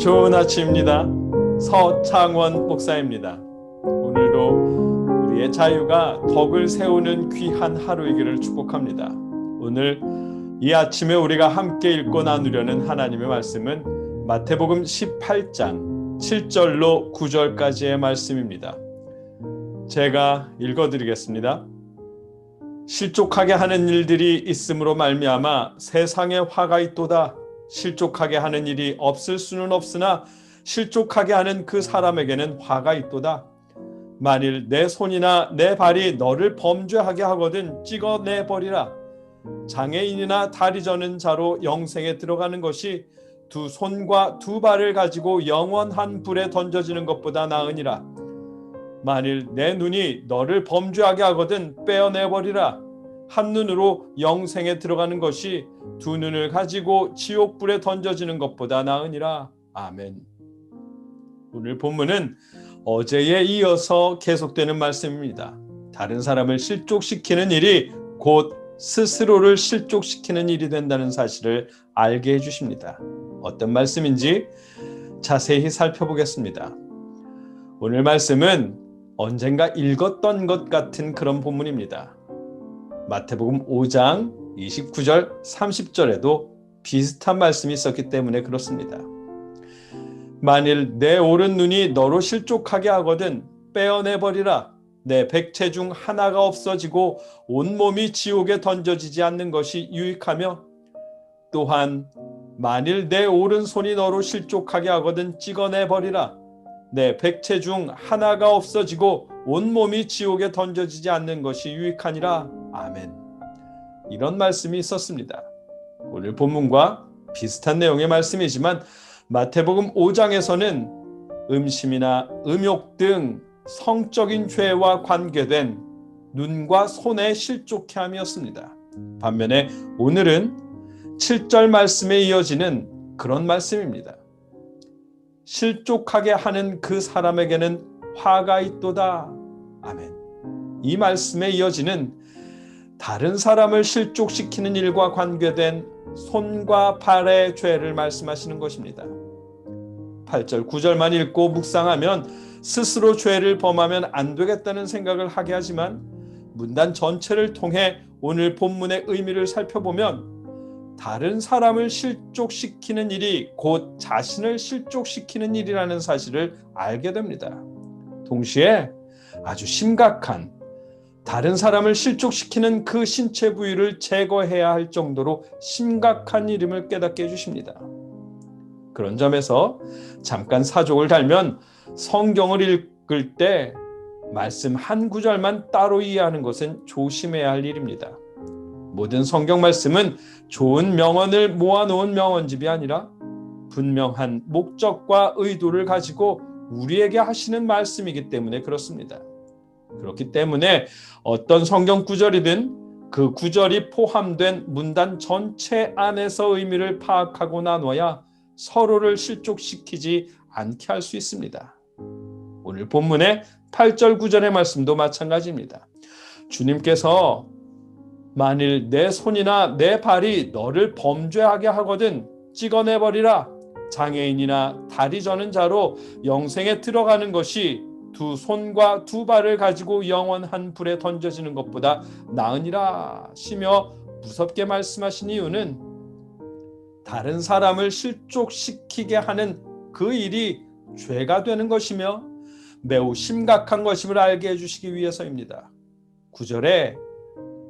좋은 아침입니다. 서창원 목사입니다. 오늘도 우리의 자유가 덕을 세우는 귀한 하루이기를 축복합니다. 오늘 이 아침에 우리가 함께 읽고 나누려는 하나님의 말씀은 마태복음 18장 7절로 9절까지의 말씀입니다. 제가 읽어드리겠습니다. 실족하게 하는 일들이 있음으로 말미암아 세상에 화가 있도다. 실족하게 하는 일이 없을 수는 없으나 실족하게 하는 그 사람에게는 화가 있도다. 만일 내 손이나 내 발이 너를 범죄하게 하거든 찍어내버리라. 장애인이나 다리 저는 자로 영생에 들어가는 것이 두 손과 두 발을 가지고 영원한 불에 던져지는 것보다 나으니라. 만일 내 눈이 너를 범죄하게 하거든 빼어내버리라. 한 눈으로 영생에 들어가는 것이 두 눈을 가지고 지옥불에 던져지는 것보다 나으니라. 아멘. 오늘 본문은 어제에 이어서 계속되는 말씀입니다. 다른 사람을 실족시키는 일이 곧 스스로를 실족시키는 일이 된다는 사실을 알게 해주십니다. 어떤 말씀인지 자세히 살펴보겠습니다. 오늘 말씀은 언젠가 읽었던 것 같은 그런 본문입니다. 마태복음 5장 29절 30절에도 비슷한 말씀이 있었기 때문에 그렇습니다. 만일 내 오른 눈이 너로 실족하게 하거든 빼어내버리라. 내 백체 중 하나가 없어지고 온몸이 지옥에 던져지지 않는 것이 유익하며, 또한 만일 내 오른손이 너로 실족하게 하거든 찍어내버리라. 내 백체 중 하나가 없어지고 온몸이 지옥에 던져지지 않는 것이 유익하니라. 아멘. 이런 말씀이 있었습니다. 오늘 본문과 비슷한 내용의 말씀이지만 마태복음 5장에서는 음심이나 음욕 등 성적인 죄와 관계된 눈과 손의 실족해 함이었습니다. 반면에 오늘은 7절 말씀에 이어지는 그런 말씀입니다. 실족하게 하는 그 사람에게는 화가 있도다. 아멘. 이 말씀에 이어지는 다른 사람을 실족시키는 일과 관계된 손과 발의 죄를 말씀하시는 것입니다. 8절 9절만 읽고 묵상하면 스스로 죄를 범하면 안 되겠다는 생각을 하게 하지만 문단 전체를 통해 오늘 본문의 의미를 살펴보면 다른 사람을 실족시키는 일이 곧 자신을 실족시키는 일이라는 사실을 알게 됩니다. 동시에 아주 심각한 다른 사람을 실족시키는 그 신체 부위를 제거해야 할 정도로 심각한 일임을 깨닫게 해주십니다. 그런 점에서 잠깐 사족을 달면 성경을 읽을 때 말씀 한 구절만 따로 이해하는 것은 조심해야 할 일입니다. 모든 성경 말씀은 좋은 명언을 모아놓은 명언집이 아니라 분명한 목적과 의도를 가지고 우리에게 하시는 말씀이기 때문에 그렇습니다. 그렇기 때문에 어떤 성경 구절이든 그 구절이 포함된 문단 전체 안에서 의미를 파악하고 나눠야 서로를 실족시키지 않게 할 수 있습니다. 오늘 본문의 8절 9절의 말씀도 마찬가지입니다. 주님께서 만일 내 손이나 내 발이 너를 범죄하게 하거든 찍어내버리라. 장애인이나 다리 저는 자로 영생에 들어가는 것이 두 손과 두 발을 가지고 영원한 불에 던져지는 것보다 나으니라 시며 무섭게 말씀하신 이유는 다른 사람을 실족시키게 하는 그 일이 죄가 되는 것이며 매우 심각한 것임을 알게 해주시기 위해서입니다. 9절에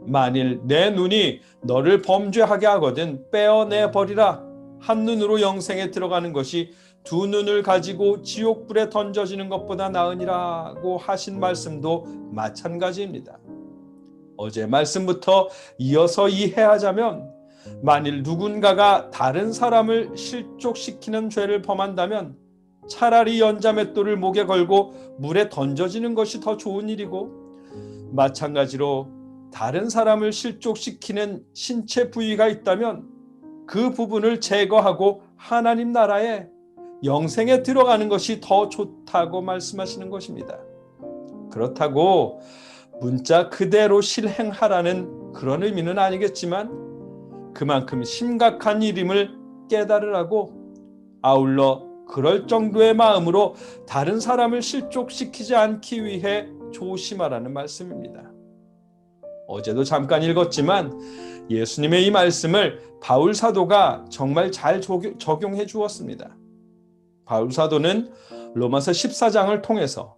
만일 내 눈이 너를 범죄하게 하거든 빼어내버리라. 한 눈으로 영생에 들어가는 것이 두 눈을 가지고 지옥불에 던져지는 것보다 나으니라고 하신 말씀도 마찬가지입니다. 어제 말씀부터 이어서 이해하자면 만일 누군가가 다른 사람을 실족시키는 죄를 범한다면 차라리 연자맷돌을 목에 걸고 물에 던져지는 것이 더 좋은 일이고, 마찬가지로 다른 사람을 실족시키는 신체 부위가 있다면 그 부분을 제거하고 하나님 나라에 영생에 들어가는 것이 더 좋다고 말씀하시는 것입니다. 그렇다고 문자 그대로 실행하라는 그런 의미는 아니겠지만 그만큼 심각한 일임을 깨달으라고, 아울러 그럴 정도의 마음으로 다른 사람을 실족시키지 않기 위해 조심하라는 말씀입니다. 어제도 잠깐 읽었지만 예수님의 이 말씀을 바울 사도가 정말 잘 적용해 주었습니다. 바울 사도는 로마서 14장을 통해서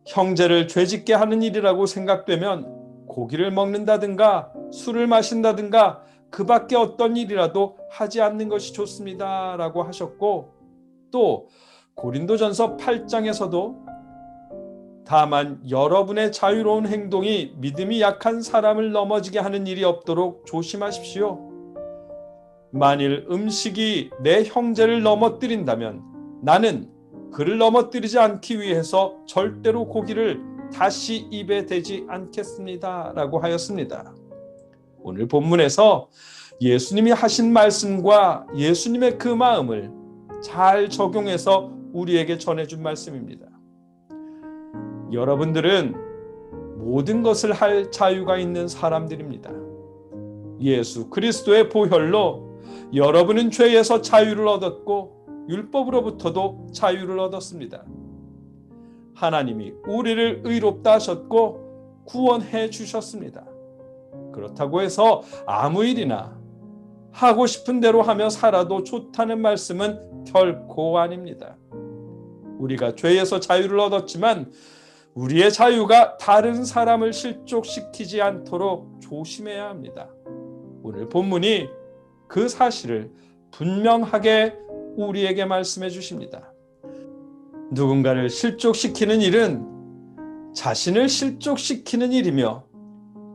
형제를 죄짓게 하는 일이라고 생각되면 고기를 먹는다든가 술을 마신다든가 그 밖에 어떤 일이라도 하지 않는 것이 좋습니다 라고 하셨고, 또 고린도전서 8장에서도 다만 여러분의 자유로운 행동이 믿음이 약한 사람을 넘어지게 하는 일이 없도록 조심하십시오. 만일 음식이 내 형제를 넘어뜨린다면 나는 그를 넘어뜨리지 않기 위해서 절대로 고기를 다시 입에 대지 않겠습니다 라고 하였습니다. 오늘 본문에서 예수님이 하신 말씀과 예수님의 그 마음을 잘 적용해서 우리에게 전해준 말씀입니다. 여러분들은 모든 것을 할 자유가 있는 사람들입니다. 예수 그리스도의 보혈로 여러분은 죄에서 자유를 얻었고 율법으로부터도 자유를 얻었습니다. 하나님이 우리를 의롭다 하셨고 구원해 주셨습니다. 그렇다고 해서 아무 일이나 하고 싶은 대로 하며 살아도 좋다는 말씀은 결코 아닙니다. 우리가 죄에서 자유를 얻었지만 우리의 자유가 다른 사람을 실족시키지 않도록 조심해야 합니다. 오늘 본문이 그 사실을 분명하게 우리에게 말씀해 주십니다. 누군가를 실족시키는 일은 자신을 실족시키는 일이며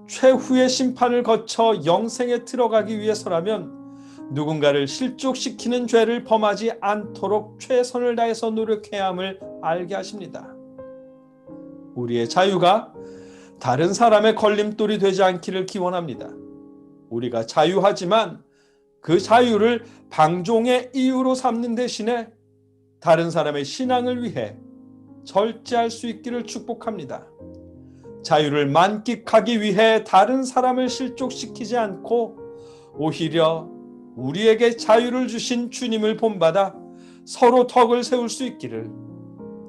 최후의 심판을 거쳐 영생에 들어가기 위해서라면 누군가를 실족시키는 죄를 범하지 않도록 최선을 다해서 노력해야 함을 알게 하십니다. 우리의 자유가 다른 사람의 걸림돌이 되지 않기를 기원합니다. 우리가 자유하지만 그 자유를 방종의 이유로 삼는 대신에 다른 사람의 신앙을 위해 절제할 수 있기를 축복합니다. 자유를 만끽하기 위해 다른 사람을 실족시키지 않고 오히려 우리에게 자유를 주신 주님을 본받아 서로 덕을 세울 수 있기를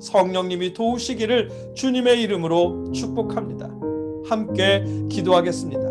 성령님이 도우시기를 주님의 이름으로 축복합니다. 함께 기도하겠습니다.